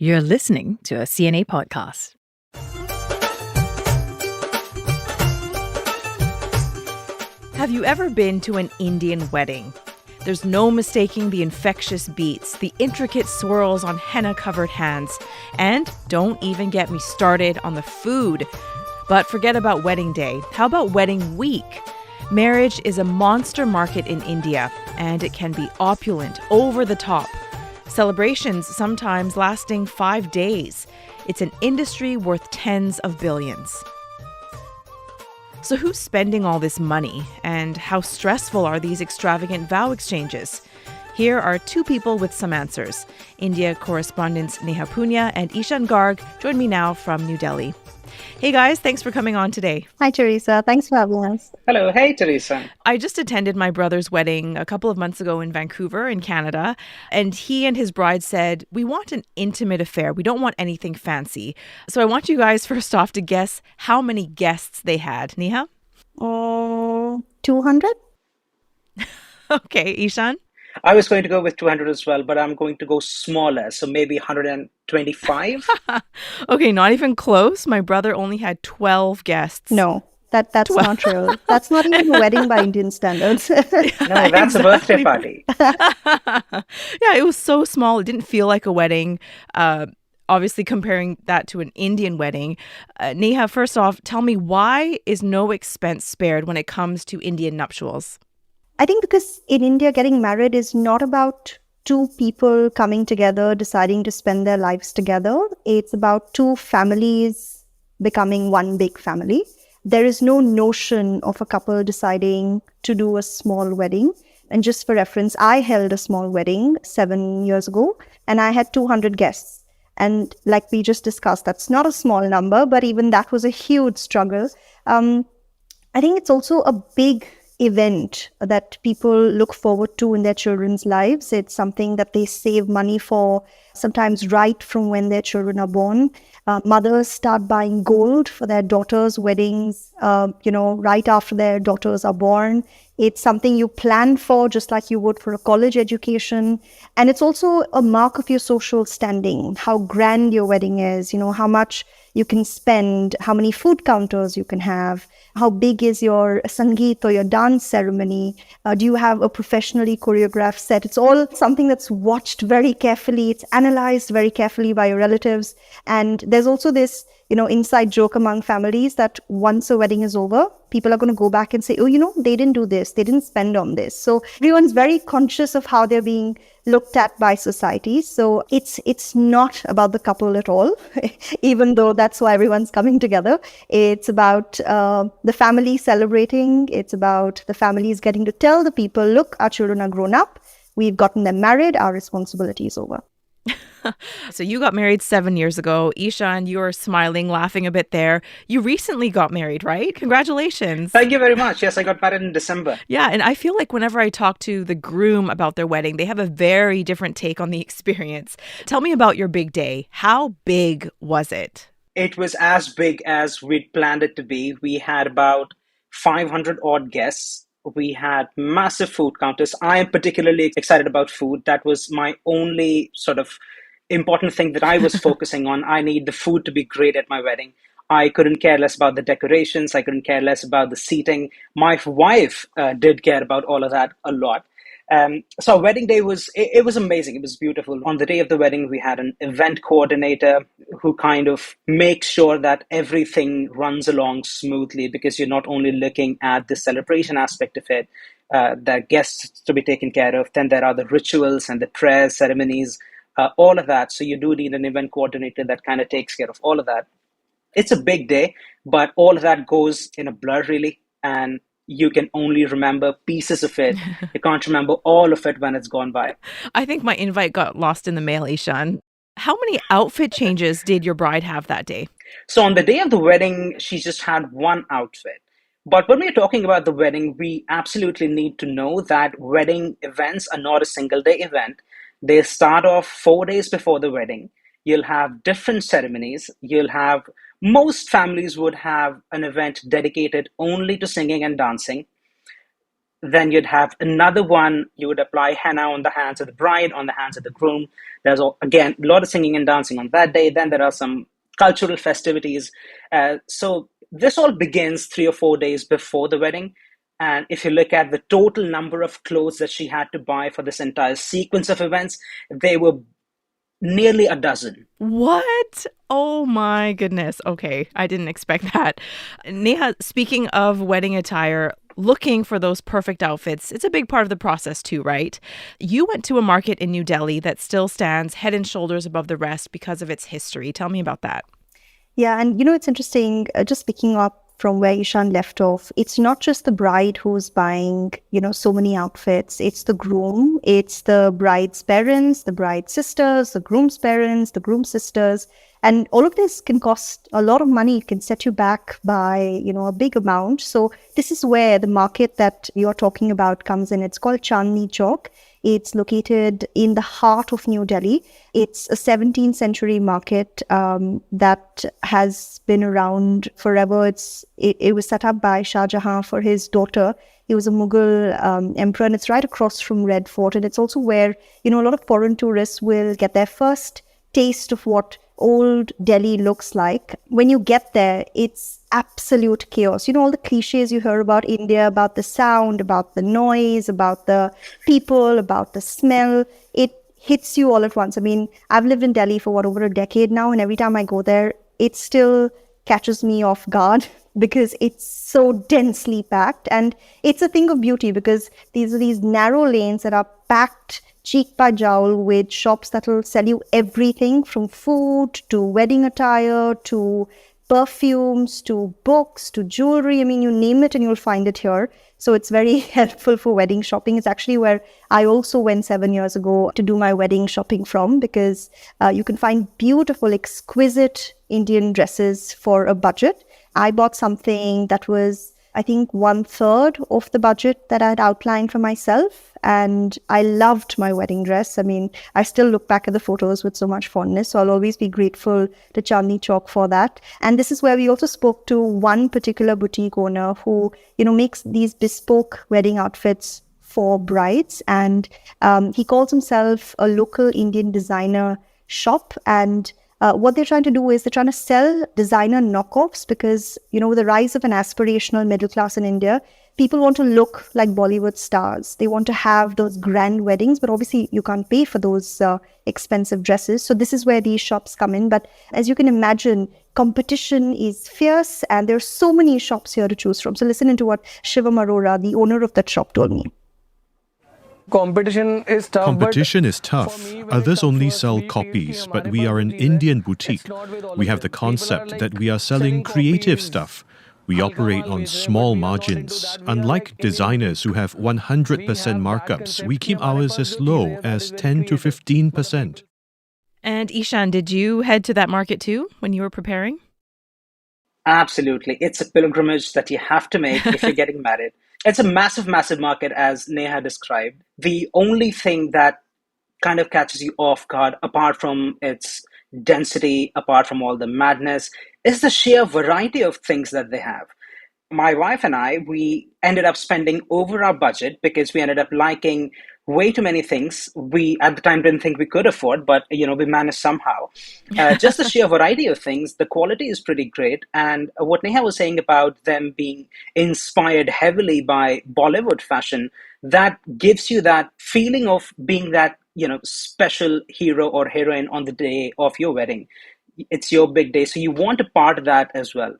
You're listening to a CNA podcast. Have you ever been to an Indian wedding? There's no mistaking the infectious beats, the intricate swirls on henna-covered hands, and don't even get me started on the food. But forget about wedding day. How about wedding week? Marriage is a monster market in India, and it can be opulent, over the top. Celebrations sometimes lasting 5 days. It's an industry worth tens of billions. So who's spending all this money, and how stressful are these extravagant vow exchanges? Here are two people with some answers. India correspondents Neha Poonia and Ishan Garg join me now from New Delhi. Hey guys, thanks for coming on today. Hi, Teresa. Thanks for having us. Hello. Hey, Teresa. I just attended my brother's wedding a couple of months ago in Vancouver in Canada, and he and his bride said, we want an intimate affair. We don't want anything fancy. So I want you guys first off to guess how many guests they had. Neha? 200? Okay, Ishan? I was going to go with 200 as well, but I'm going to go smaller, so maybe 125. Okay, not even close. My brother only had 12 guests. No, that's not true. That's not even a wedding by Indian standards. No, that's a birthday party. Yeah, it was so small. It didn't feel like a wedding. Obviously, comparing that to an Indian wedding. Neha, first off, tell me, why is no expense spared when it comes to Indian nuptials? I think because in India, getting married is not about two people coming together, deciding to spend their lives together. It's about two families becoming one big family. There is no notion of a couple deciding to do a small wedding. And just for reference, I held a small wedding 7 years ago, and I had 200 guests. And like we just discussed, that's not a small number, but even that was a huge struggle. I think it's also a big event that people look forward to in their children's lives. It's something that they save money for, sometimes right from when their children are born. Mothers start buying gold for their daughters' weddings, right after their daughters are born. It's something you plan for just like you would for a college education. And it's also a mark of your social standing, how grand your wedding is, how much you can spend, how many food counters you can have, how big is your sangeet or your dance ceremony? Do you have a professionally choreographed set? It's all something that's watched very carefully. It's analyzed very carefully by your relatives. And there's also this, inside joke among families that once a wedding is over, people are going to go back and say, they didn't do this. They didn't spend on this. So everyone's very conscious of how they're being looked at by society. So it's not about the couple at all, even though that's why everyone's coming together. It's about the family celebrating. It's about the families getting to tell the people, look, our children are grown up. We've gotten them married. Our responsibility is over. So you got married 7 years ago. Ishan, you're smiling, laughing a bit there. You recently got married, right? Congratulations. Thank you very much. Yes, I got married in December. Yeah, and I feel like whenever I talk to the groom about their wedding, they have a very different take on the experience. Tell me about your big day. How big was it? It was as big as we'd planned it to be. We had about 500 odd guests. We had massive food counters. I am particularly excited about food. That was my only sort of important thing that I was focusing on. I need the food to be great at my wedding. I couldn't care less about the decorations. I couldn't care less about the seating. My wife did care about all of that a lot. So wedding day it was amazing. It was beautiful. On the day of the wedding, we had an event coordinator who kind of makes sure that everything runs along smoothly, because you're not only looking at the celebration aspect of it, there are guests to be taken care of. Then there are the rituals and the prayers, ceremonies, all of that. So you do need an event coordinator that kind of takes care of all of that. It's a big day, but all of that goes in a blur, really. And you can only remember pieces of it. You can't remember all of it when it's gone by. I think my invite got lost in the mail, Ishan. How many outfit changes did your bride have that day? So on the day of the wedding, she just had one outfit. But when we're talking about the wedding, we absolutely need to know that wedding events are not a single day event. They start off 4 days before the wedding. You'll have different ceremonies. Most families would have an event dedicated only to singing and dancing. Then you'd have another one. You would apply henna on the hands of the bride, on the hands of the groom. There's again a lot of singing and dancing on that day. Then there are some cultural festivities. So this all begins 3 or 4 days before the wedding. And if you look at the total number of clothes that she had to buy for this entire sequence of events, they were nearly a dozen. What? Oh my goodness. Okay, I didn't expect that. Neha, speaking of wedding attire, looking for those perfect outfits, it's a big part of the process too, right? You went to a market in New Delhi that still stands head and shoulders above the rest because of its history. Tell me about that. Yeah, and it's interesting, just picking up from where Ishan left off, it's not just the bride who's buying, so many outfits. It's the groom, it's the bride's parents, the bride's sisters, the groom's parents, the groom's sisters. And all of this can cost a lot of money. It can set you back by, a big amount. So this is where the market that you're talking about comes in. It's called Chandni Chowk. It's located in the heart of New Delhi. It's a 17th century market that has been around forever. It was set up by Shah Jahan for his daughter. He was a Mughal emperor, and it's right across from Red Fort. And it's also where, a lot of foreign tourists will get their first taste of what old Delhi looks like. When you get there, it's absolute chaos. All the cliches you hear about India, about the sound, about the noise, about the people, about the smell, it hits you all at once. I mean, I've lived in Delhi for over a decade now, and every time I go there, it still catches me off guard because it's so densely packed. And it's a thing of beauty because these are these narrow lanes that are packed cheek by jowl with shops that will sell you everything from food to wedding attire to perfumes to books to jewelry. I mean, you name it and you'll find it here. So it's very helpful for wedding shopping. It's actually where I also went 7 years ago to do my wedding shopping from, because you can find beautiful, exquisite Indian dresses for a budget. I bought something that was, I think, 1/3 of the budget that I'd outlined for myself. And I loved my wedding dress. I mean, I still look back at the photos with so much fondness. So I'll always be grateful to Chandni Chowk for that. And this is where we also spoke to one particular boutique owner who, makes these bespoke wedding outfits for brides. And he calls himself a local Indian designer shop. And what they're trying to do is they're trying to sell designer knockoffs because, with the rise of an aspirational middle class in India, people want to look like Bollywood stars. They want to have those grand weddings, but obviously you can't pay for those expensive dresses. So this is where these shops come in. But as you can imagine, competition is fierce and there's so many shops here to choose from. So listen into what Shivam Arora, the owner of that shop, told me. Competition is tough. Competition is tough. Others only sell copies, but we are an Indian boutique. We have the concept that we are selling creative stuff. We operate on small margins. Unlike designers who have 100% markups, we keep ours as low as 10 to 15%. And Ishan, did you head to that market too when you were preparing? Absolutely. It's a pilgrimage that you have to make if you're getting married. It's a massive, massive market, as Neha described. The only thing that kind of catches you off guard, apart from its density, apart from all the madness, is the sheer variety of things that they have. My wife and I, we ended up spending over our budget because we ended up liking way too many things we at the time didn't think we could afford, but we managed somehow. Just the sheer variety of things, the quality is pretty great. And what Neha was saying about them being inspired heavily by Bollywood fashion, that gives you that feeling of being that special hero or heroine on the day of your wedding. It's your big day, so you want a part of that as well.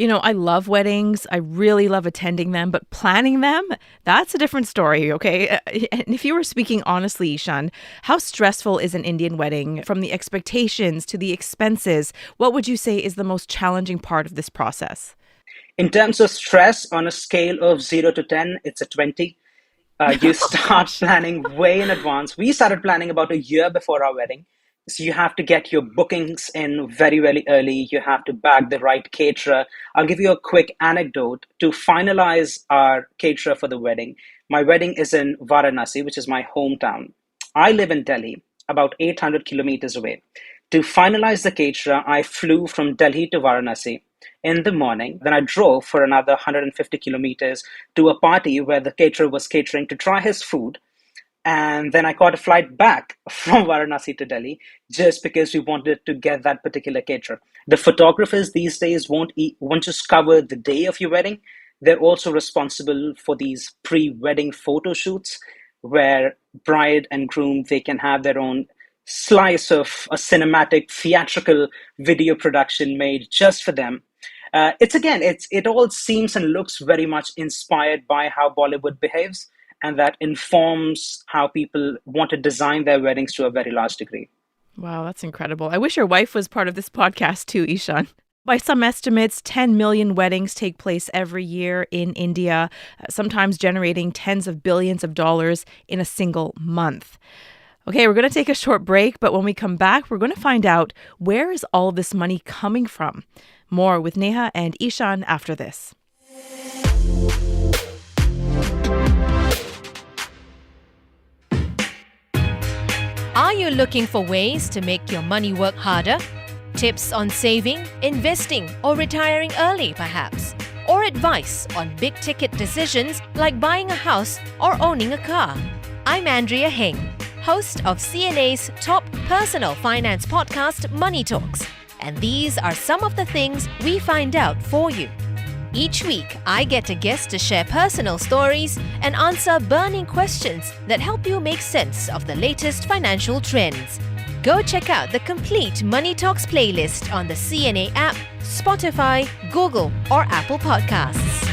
I love weddings. I really love attending them, but planning them, that's a different story, okay? And if you were speaking honestly, Ishan, how stressful is an Indian wedding from the expectations to the expenses? What would you say is the most challenging part of this process? In terms of stress, on a scale of 0 to 10, it's a 20. You start planning way in advance. We started planning about a year before our wedding. So you have to get your bookings in very, very early. You have to bag the right caterer. I'll give you a quick anecdote. To finalize our caterer for the wedding, my wedding is in Varanasi, which is my hometown. I live in Delhi, about 800 kilometers away. To finalize the caterer, I flew from Delhi to Varanasi. in the morning. Then I drove for another 150 kilometers to a party where the caterer was catering to try his food. And then I caught a flight back from Varanasi to Delhi just because we wanted to get that particular caterer. The photographers these days won't just cover the day of your wedding. They're also responsible for these pre-wedding photo shoots where bride and groom, they can have their own slice of a cinematic theatrical video production made just for them. It all seems and looks very much inspired by how Bollywood behaves, and that informs how people want to design their weddings to a very large degree. Wow, that's incredible. I wish your wife was part of this podcast too, Ishan. By some estimates, 10 million weddings take place every year in India, sometimes generating tens of billions of dollars in a single month. Okay, we're going to take a short break, but when we come back, we're going to find out, where is all this money coming from? More with Neha and Ishan after this. Are you looking for ways to make your money work harder? Tips on saving, investing, or retiring early, perhaps? Or advice on big-ticket decisions like buying a house or owning a car? I'm Andrea Heng, host of CNA's top personal finance podcast, Money Talks. And these are some of the things we find out for you. Each week, I get a guest to share personal stories and answer burning questions that help you make sense of the latest financial trends. Go check out the complete Money Talks playlist on the CNA app, Spotify, Google, or Apple Podcasts.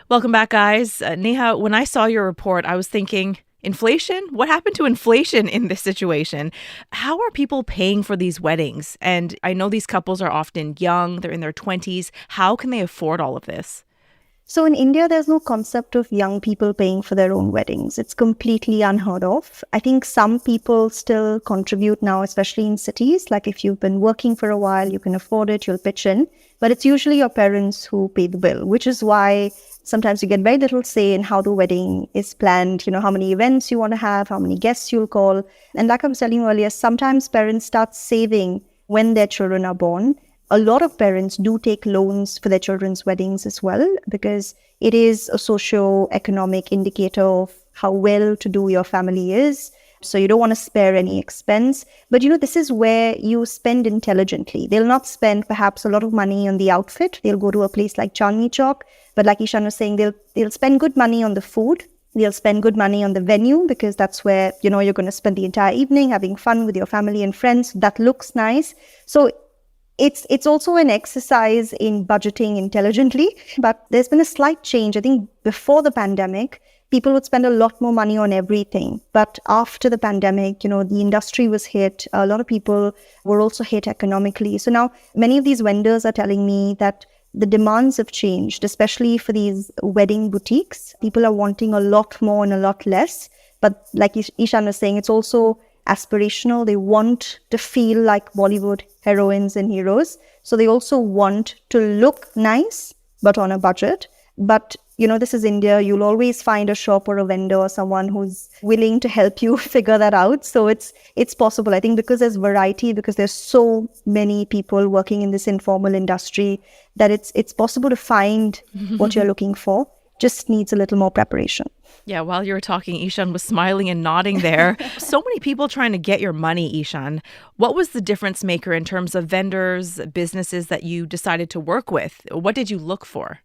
Welcome back, guys. Neha, when I saw your report, I was thinking, inflation? What happened to inflation in this situation? How are people paying for these weddings? And I know these couples are often young, they're in their 20s. How can they afford all of this? So in India, there's no concept of young people paying for their own weddings. It's completely unheard of. I think some people still contribute now, especially in cities. Like if you've been working for a while, you can afford it, you'll pitch in. But it's usually your parents who pay the bill, which is why sometimes you get very little say in how the wedding is planned, how many events you want to have, how many guests you'll call. And like I was telling you earlier, sometimes parents start saving when their children are born. A lot of parents do take loans for their children's weddings as well, because it is a socio-economic indicator of how well-to-do your family is. So you don't want to spare any expense. But this is where you spend intelligently. They'll not spend perhaps a lot of money on the outfit. They'll go to a place like Chandni Chowk. But like Ishan was saying, they'll spend good money on the food. They'll spend good money on the venue, because that's where, you're going to spend the entire evening having fun with your family and friends. That looks nice. So it's also an exercise in budgeting intelligently. But there's been a slight change. I think before the pandemic, people would spend a lot more money on everything. But after the pandemic, the industry was hit. A lot of people were also hit economically. So now many of these vendors are telling me that the demands have changed, especially for these wedding boutiques. People are wanting a lot more and a lot less. But like Ishan was saying, it's also aspirational. They want to feel like Bollywood heroines and heroes. So they also want to look nice, but on a budget. But this is India. You'll always find a shop or a vendor or someone who's willing to help you figure that out. So it's possible. I think because there's variety, because there's so many people working in this informal industry, that it's possible to find what you're looking for. Just needs a little more preparation. Yeah, while you were talking, Ishan was smiling and nodding there. So many people trying to get your money, Ishan. What was the difference maker in terms of vendors, businesses that you decided to work with? What did you look for?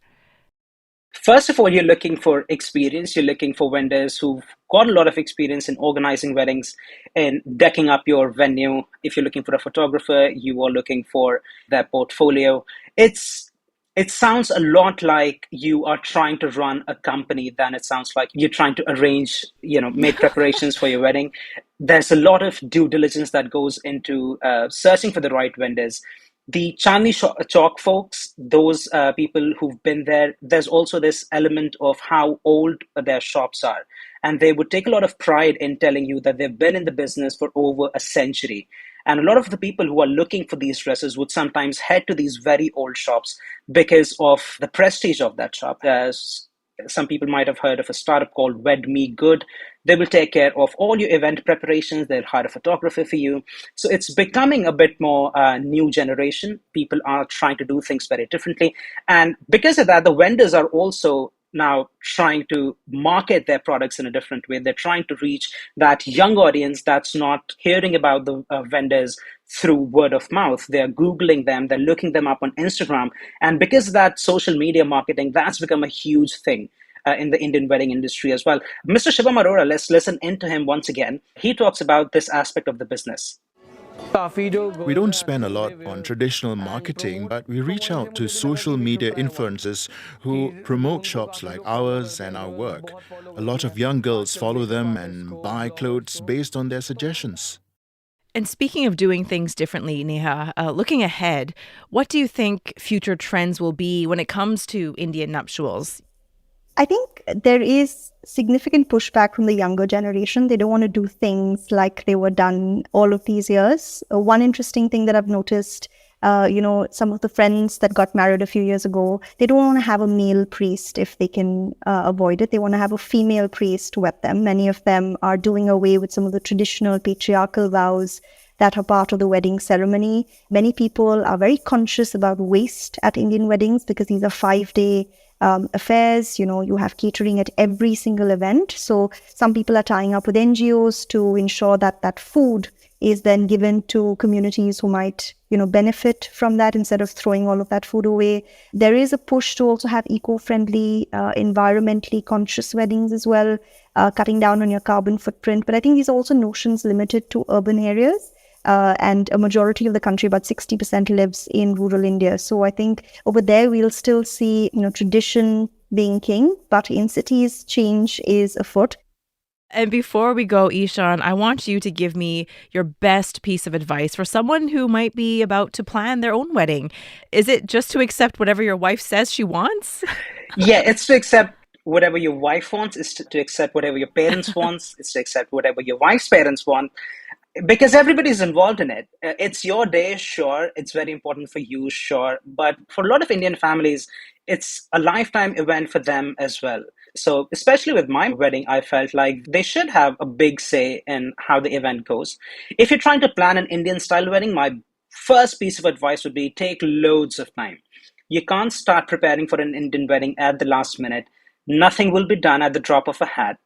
First of all, you're looking for experience. You're looking for vendors who've got a lot of experience in organizing weddings and decking up your venue. If you're looking for a photographer, you are looking for their portfolio. It sounds a lot like you are trying to run a company than it sounds like you're trying to arrange, make preparations for your wedding. There's a lot of due diligence that goes into searching for the right vendors. The Chandni Chowk folks, those people who've been there, there's also this element of how old their shops are. And they would take a lot of pride in telling you that they've been in the business for over a century. And a lot of the people who are looking for these dresses would sometimes head to these very old shops because of the prestige of that shop. Some people might have heard of a startup called Wed Me Good. They will take care of all your event preparations. They'll hire a photographer for you. So it's becoming a bit more new generation. People are trying to do things very differently. And because of that, the vendors are also now trying to market their products in a different way. They're trying to reach that young audience that's not hearing about the vendors through word of mouth. They're Googling them, they're looking them up on Instagram. And because of that social media marketing, that's become a huge thing in the Indian wedding industry as well. Mr. Shivam Arora, let's listen into him once again. He talks about this aspect of the business. We don't spend a lot on traditional marketing, but we reach out to social media influencers who promote shops like ours and our work. A lot of young girls follow them and buy clothes based on their suggestions. And speaking of doing things differently, Neha, looking ahead, what do you think future trends will be when it comes to Indian nuptials? I think there is significant pushback from the younger generation. They don't want to do things like they were done all of these years. One interesting thing that I've noticed, some of the friends that got married a few years ago, they don't want to have a male priest if they can avoid it. They want to have a female priest wed them. Many of them are doing away with some of the traditional patriarchal vows that are part of the wedding ceremony. Many people are very conscious about waste at Indian weddings because these are 5-day affairs. You have catering at every single event. So some people are tying up with NGOs to ensure that that food is then given to communities who might, benefit from that instead of throwing all of that food away. There is a push to also have eco-friendly, environmentally conscious weddings as well, cutting down on your carbon footprint. But I think these are also notions limited to urban areas. And a majority of the country, about 60%, lives in rural India. So I think over there we'll still see, tradition being king, but in cities, change is afoot. And before we go, Ishan, I want you to give me your best piece of advice for someone who might be about to plan their own wedding. Is it just to accept whatever your wife says she wants? Yeah, it's to accept whatever your wife wants, it's to accept whatever your parents want, it's to accept whatever your wife's parents want. Because everybody's involved in it. It's your day, sure. It's very important for you, sure. But for a lot of Indian families, it's a lifetime event for them as well. So especially with my wedding, I felt like they should have a big say in how the event goes. If you're trying to plan an Indian style wedding, my first piece of advice would be take loads of time. You can't start preparing for an Indian wedding at the last minute. Nothing will be done at the drop of a hat.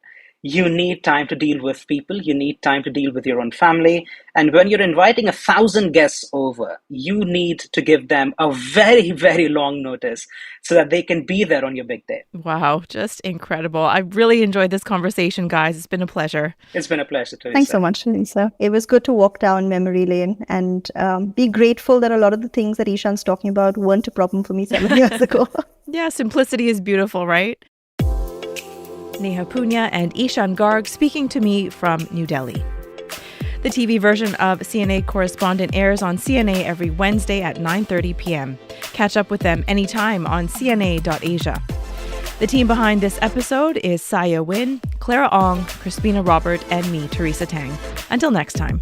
You need time to deal with people. You need time to deal with your own family. And when you're inviting 1,000 guests over, you need to give them a very, very long notice so that they can be there on your big day. Wow, just incredible. I really enjoyed this conversation, guys. It's been a pleasure. It's been a pleasure, Teresa. Thanks so much, Teresa. It was good to walk down memory lane and be grateful that a lot of the things that Ishan's talking about weren't a problem for me 7 years ago. Yeah, simplicity is beautiful, right? Neha Poonia and Ishan Garg speaking to me from New Delhi. The TV version of CNA Correspondent airs on CNA every Wednesday at 9:30 p.m. Catch up with them anytime on cna.asia. The team behind this episode is Saya Win, Clara Ong, Crispina Robert, and me, Teresa Tang. Until next time.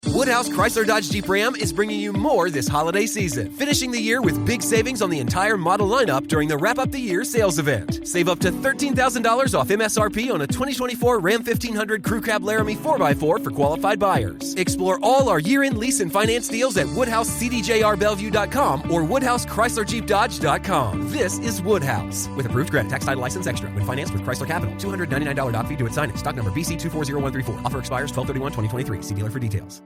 Woodhouse Chrysler Dodge Jeep Ram is bringing you more this holiday season, finishing the year with big savings on the entire model lineup during the Wrap Up the Year sales event. Save up to $13,000 off MSRP on a 2024 Ram 1500 Crew Cab Laramie 4x4 for qualified buyers. Explore all our year-end lease and finance deals at WoodhouseCDJRBellevue.com or WoodhouseChryslerJeepDodge.com. This is Woodhouse. With approved credit, tax title license extra. When financed with Chrysler Capital, $299 doc fee to its signing. Stock number BC240134. Offer expires 12/31/2023. See dealer for details.